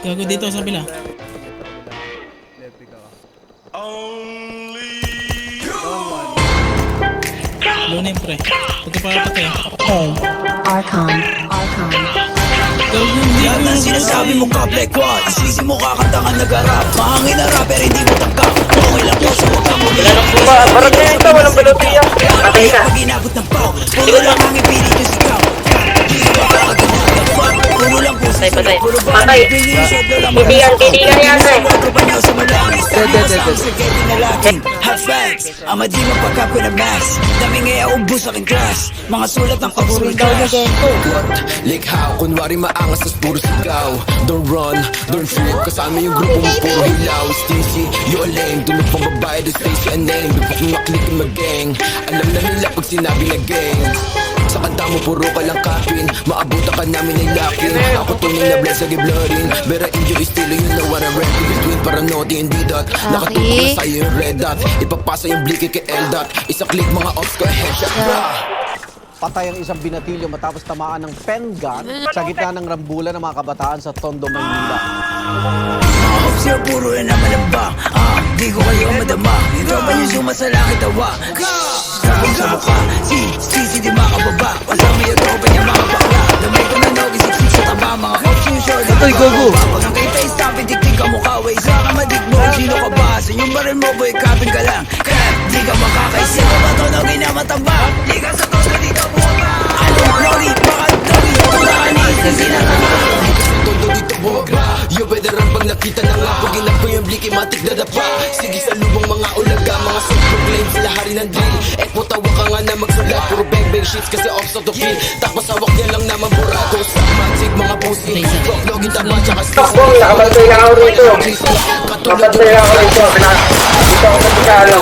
Gago dito sa bila. Lunin pre. Pagkapapatay. Archon. Gago hindi Lahat ng sinasabi mo ka black one, isisi mo kakanta ka nag-arap. Mahangin na rapper hindi mo tangkap. Okay lang po sa huwag kang Ilan ang buba? Parang ngayon ito, walang pelotiya. Patay ka. pag inabot ng pao, puro lang ang ipilit yung sigaw. Di ka makakaganda ng fuck, puro lang po sa Patay. puro ba Patay. Hindi yan, hindi ka yan eh. Hot facts, ama di mapagkap ko na max. Daming ngaya ubus aking class. Mga sulat ng paborito cash. Likha, kunwari maangas tas puro sigaw. Don't run, don't trip, kasama yung grupo mo puro hilaw. Stingy, you a lame, dunod pang babae, don't say siya name. Bipok yung maklik yung mag-gang, alam na nila pag sinabi na gang. Sa kanta mo puro ka lang kapin, maabutan ka namin ay lakin. Ako tunay na bless, lagi blurring. Bera inyo estilo, you know what I'm rapping. Between para naughty and D-dot, nakatutok na sa'yo yung red dot. Ipapasa yung blicky kay L-dot, isa click mga ops ko headshot. Patay ang isang binatilyo matapos tamaan ng pen gun sa gitna ng rambulan ng mga kabataan sa Tondo, Maynila. Mga ops yun, puro na naman ang bang. Di ko kayo madama, tropa niyo sumasala kitawa. Sabing sa mukha, si di makababa. Kasama yung tropa niya mga bakla. Damay ko na nag-isiksik sa taba, mga ops yung short. Ito'y gogo. Pag ang kayo tayo stop, itik-tik ka mukha. Way sa kamadig mo, sino ka ba? Sa inyong baril mo, boy, kapin ka lang. Crap, di ka makakaisip. Matonogin na mataba. Di ka sa tosa, di ka buwaba. Ano, Lori, baka Lori, tulahanin sa sinatama. Todo dito buwagla, yo veteran pag nakita na nga. Pag inap ko yung blicky, matik na dapa. Sige sa lubong mga ulaga, mga self-proclaim sila hari ng drill. Tawa ka nga na magsulat, puro bang shits kasi off sa to kill. Tapos hawak niya lang naman burato sa magic mga pussy. Rocklogi tama tsaka stis. Nakabantay lang ako rito. Nakabantay lang ako rito. Dito ako sa pagkalo.